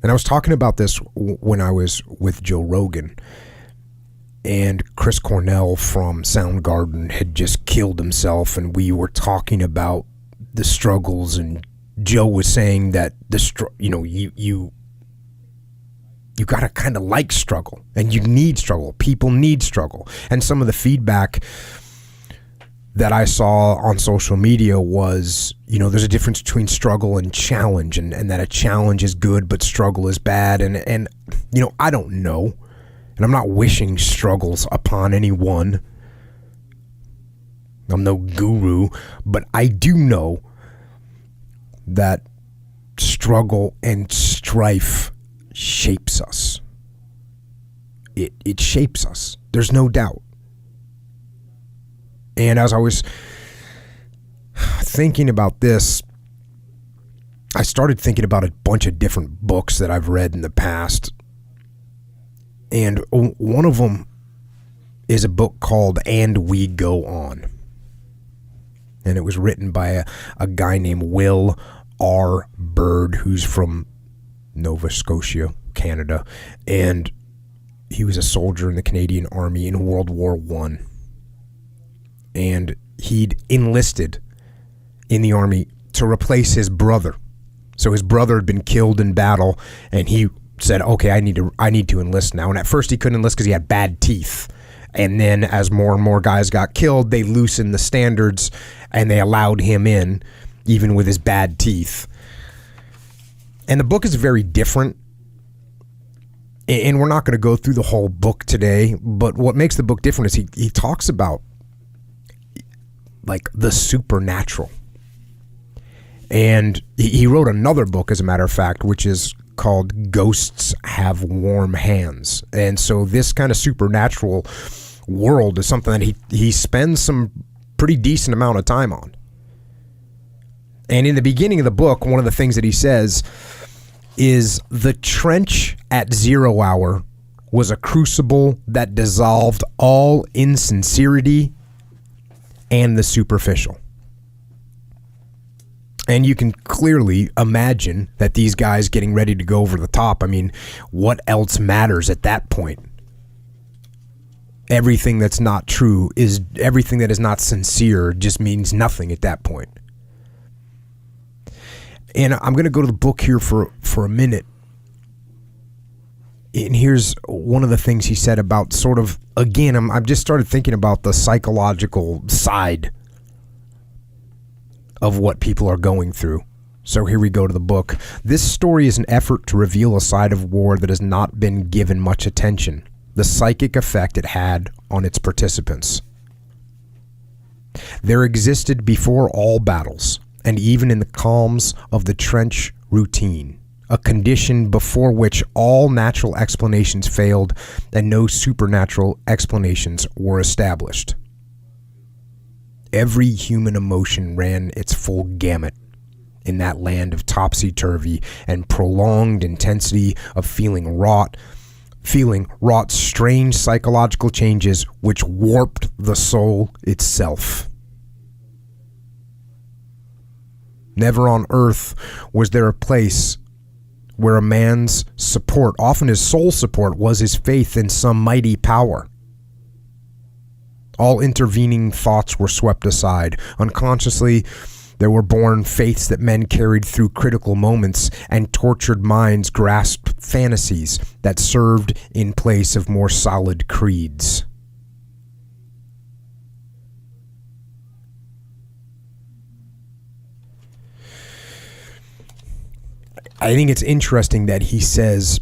And I was talking about this when I was with Joe Rogan, and Chris Cornell from Soundgarden had just killed himself, and we were talking about the struggles, and Joe was saying that you gotta kind of like struggle, and you need struggle. People need struggle. And some of the feedback that I saw on social media was, there's a difference between struggle and challenge, and that a challenge is good, but struggle is bad. And I don't know. And I'm not wishing struggles upon anyone. I'm no guru, but I do know that struggle and strife shapes us. It shapes us. There's no doubt. And as I was thinking about this, I started thinking about a bunch of different books that I've read in the past. And one of them is a book called And We Go On. And it was written by a guy named Will R. Bird, who's from Nova Scotia, Canada. And he was a soldier in the Canadian Army in World War I. And he'd enlisted in the Army to replace his brother. So his brother had been killed in battle, and he said, okay, I need to enlist now. And at first he couldn't enlist because he had bad teeth. And then as more and more guys got killed, they loosened the standards and they allowed him in, even with his bad teeth. And the book is very different. And we're not going to go through the whole book today, but what makes the book different is he talks about like the supernatural. And he wrote another book, as a matter of fact, which is called Ghosts Have Warm Hands. And so this kind of supernatural world is something that he spends some pretty decent amount of time on. And in the beginning of the book, one of the things that he says is the trench at 0 hour was a crucible that dissolved all insincerity and the superficial. And you can clearly imagine that these guys getting ready to go over the top. I mean, what else matters at that point? Everything that's not true is everything that is not sincere just means nothing at that point. And I'm going to go to the book here for a minute. And here's one of the things he said about sort of, again, I've just started thinking about the psychological side of what people are going through. So here we go to the book. This story is an effort to reveal a side of war that has not been given much attention, the psychic effect it had on its participants. There existed before all battles, and even in the calms of the trench routine, a condition before which all natural explanations failed and no supernatural explanations were established. Every human emotion ran its full gamut in that land of topsy-turvy and prolonged intensity of feeling wrought strange psychological changes which warped the soul itself. Never on earth was there a place where a man's support, often his sole support, was his faith in some mighty power. All intervening thoughts were swept aside. Unconsciously, there were born faiths that men carried through critical moments, and tortured minds grasped fantasies that served in place of more solid creeds. I think it's interesting that he says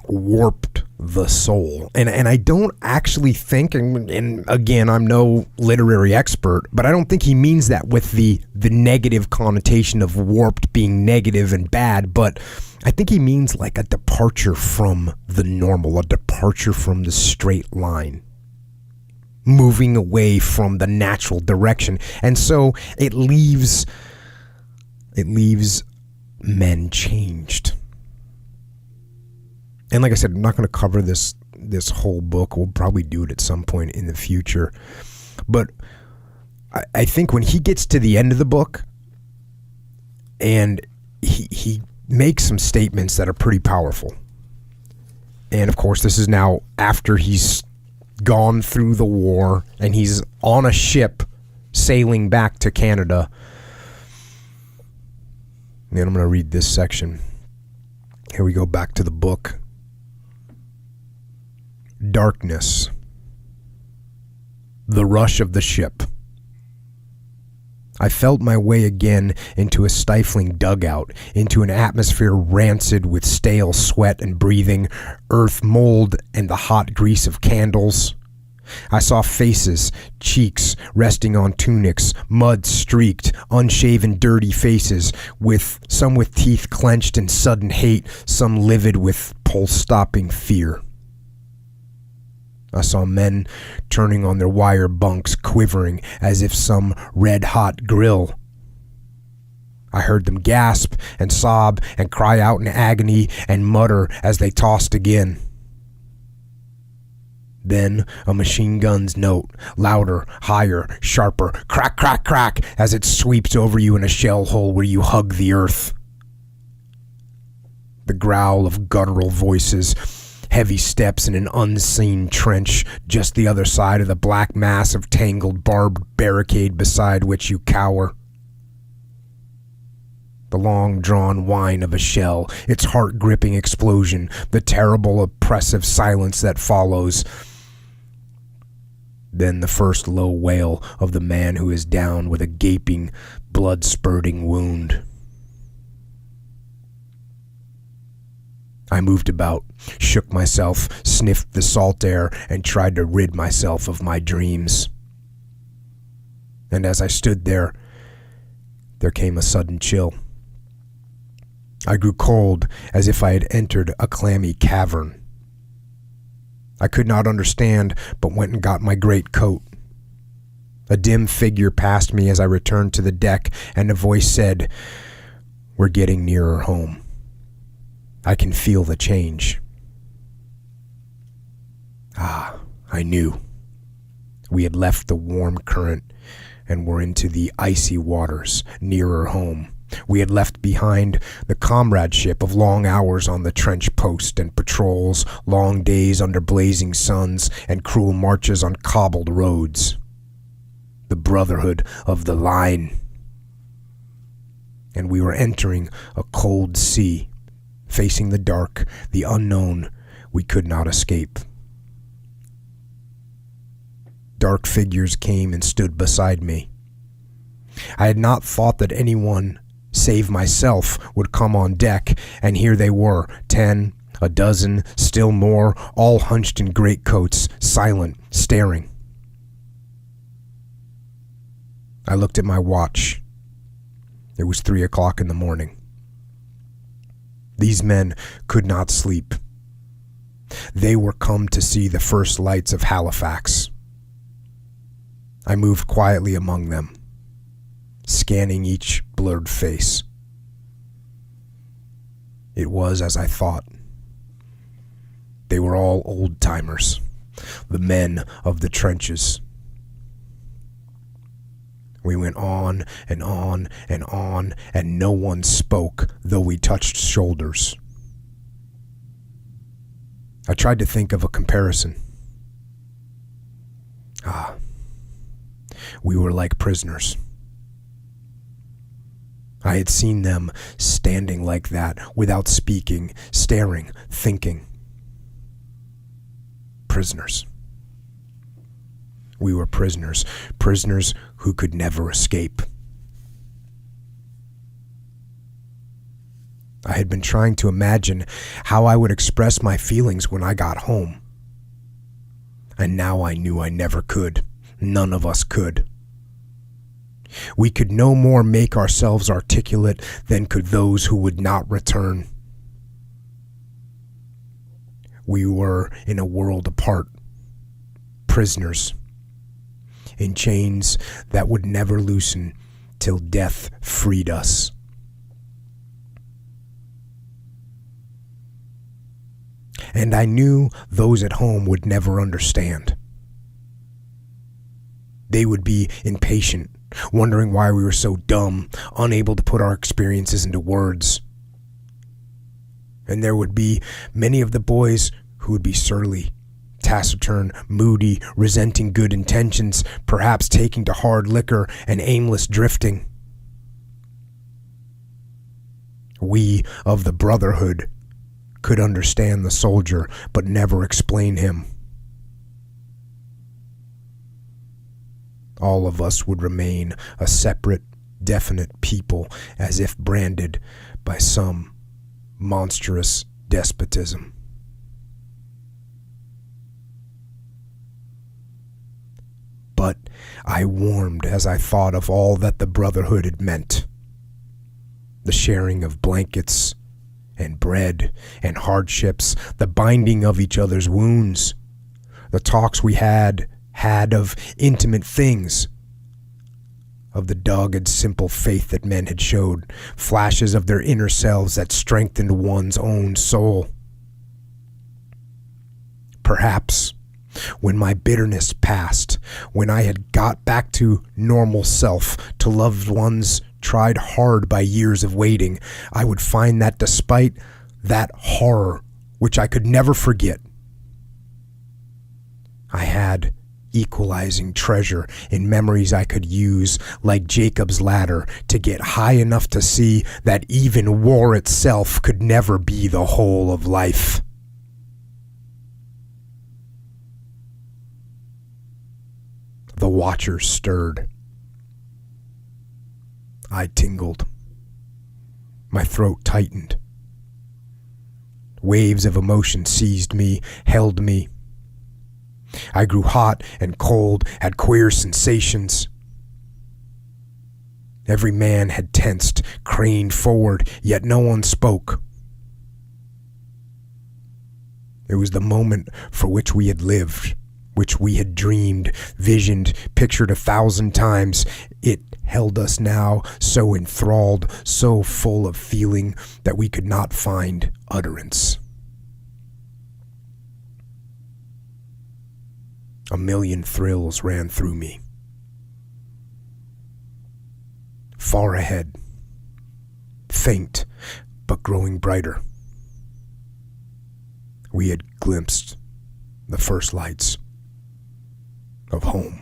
warped the soul. And I don't actually think, and again, I'm no literary expert, but I don't think he means that with the negative connotation of warped being negative and bad, but I think he means like a departure from the normal, a departure from the straight line, moving away from the natural direction. And so it leaves men changed. And like I said, I'm not going to cover this whole book. We'll probably do it at some point in the future. But I think when he gets to the end of the book and he makes some statements that are pretty powerful. And of course, this is now after he's gone through the war and he's on a ship sailing back to Canada. And I'm going to read this section. Here we go, back to the book. Darkness. The rush of the ship. I felt my way again into a stifling dugout, into an atmosphere rancid with stale sweat and breathing, earth mold and the hot grease of candles. I saw faces, cheeks resting on tunics, mud-streaked, unshaven, dirty faces, some with teeth clenched in sudden hate, some livid with pulse-stopping fear. I saw men turning on their wire bunks, quivering as if some red-hot grill. I heard them gasp and sob and cry out in agony and mutter as they tossed again. Then a machine gun's note, louder, higher, sharper, crack, crack, crack, as it sweeps over you in a shell hole where you hug the earth. The growl of guttural voices, heavy steps in an unseen trench just the other side of the black mass of tangled barbed barricade beside which you cower. The long-drawn whine of a shell, its heart-gripping explosion, the terrible, oppressive silence that follows. Then the first low wail of the man who is down with a gaping, blood-spurting wound. I moved about, shook myself, sniffed the salt air, and tried to rid myself of my dreams. And as I stood there came a sudden chill. I grew cold, as if I had entered a clammy cavern. I could not understand, but went and got my great coat. A dim figure passed me as I returned to the deck, and a voice said, "We're getting nearer home. I can feel the change." I knew. We had left the warm current and were into the icy waters, nearer home. We had left behind the comradeship of long hours on the trench post and patrols, long days under blazing suns, and cruel marches on cobbled roads. The brotherhood of the line. And we were entering a cold sea, facing the dark, the unknown we could not escape. Dark figures came and stood beside me. I had not thought that anyone save myself would come on deck, and here they were, 10, a dozen, still more, all hunched in greatcoats, silent, staring. I looked at my watch. It was 3 o'clock in the morning. These men could not sleep. They were come to see the first lights of Halifax. I moved quietly among them, scanning each blurred face. It was as I thought. They were all old-timers, the men of the trenches. We went on and on and on, and no one spoke, though we touched shoulders. I tried to think of a comparison. We were like prisoners. I had seen them standing like that, without speaking, staring, thinking. Prisoners. We were prisoners, prisoners who could never escape. I had been trying to imagine how I would express my feelings when I got home. And now I knew I never could. None of us could. We could no more make ourselves articulate than could those who would not return. We were in a world apart, prisoners, in chains that would never loosen till death freed us. And I knew those at home would never understand. They would be impatient, wondering why we were so dumb, unable to put our experiences into words. And there would be many of the boys who would be surly, taciturn, moody, resenting good intentions, perhaps taking to hard liquor and aimless drifting. We of the brotherhood could understand the soldier, but never explain him. All of us would remain a separate, definite people, as if branded by some monstrous despotism. But I warmed as I thought of all that the brotherhood had meant. The sharing of blankets and bread and hardships, the binding of each other's wounds, the talks we had of intimate things, of the dogged simple faith that men had showed, flashes of their inner selves that strengthened one's own soul. Perhaps when my bitterness passed, when I had got back to normal self, to loved ones tried hard by years of waiting, I would find that despite that horror, which I could never forget, I had equalizing treasure in memories I could use like Jacob's ladder to get high enough to see that even war itself could never be the whole of life. The watchers stirred. I tingled. My throat tightened. Waves of emotion seized me, held me. I grew hot and cold, had queer sensations. Every man had tensed, craned forward, yet no one spoke. It was the moment for which we had lived, which we had dreamed, visioned, pictured 1,000 times. It held us now, so enthralled, so full of feeling that we could not find utterance. A million thrills ran through me. Far ahead, faint but growing brighter, we had glimpsed the first lights of home.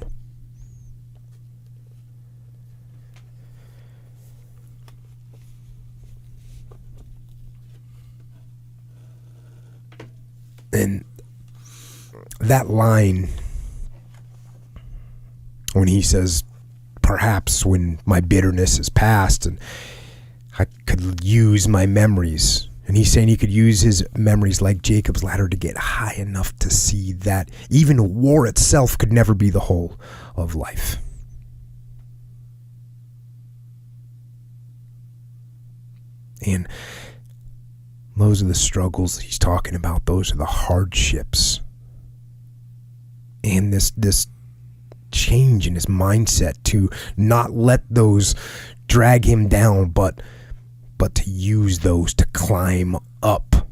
And that line, when he says, perhaps when my bitterness is past and I could use my memories, and he's saying he could use his memories like Jacob's ladder to get high enough to see that even war itself could never be the whole of life. And those are the struggles he's talking about. Those are the hardships. And this change in his mindset to not let those drag him down, but to use those to climb up.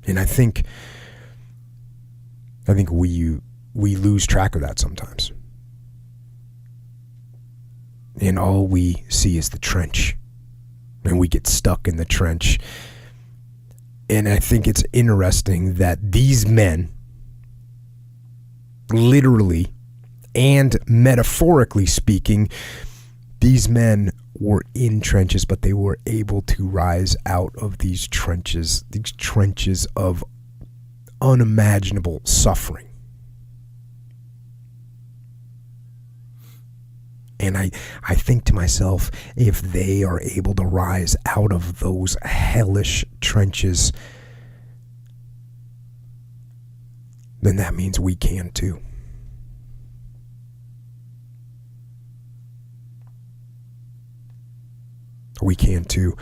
And I think we lose track of that sometimes. And all we see is the trench. And we get stuck in the trench. And I think it's interesting that these men, literally and metaphorically speaking, these men were in trenches, but they were able to rise out of these trenches of unimaginable suffering. And I think to myself, if they are able to rise out of those hellish trenches, then that means we can too. We can too.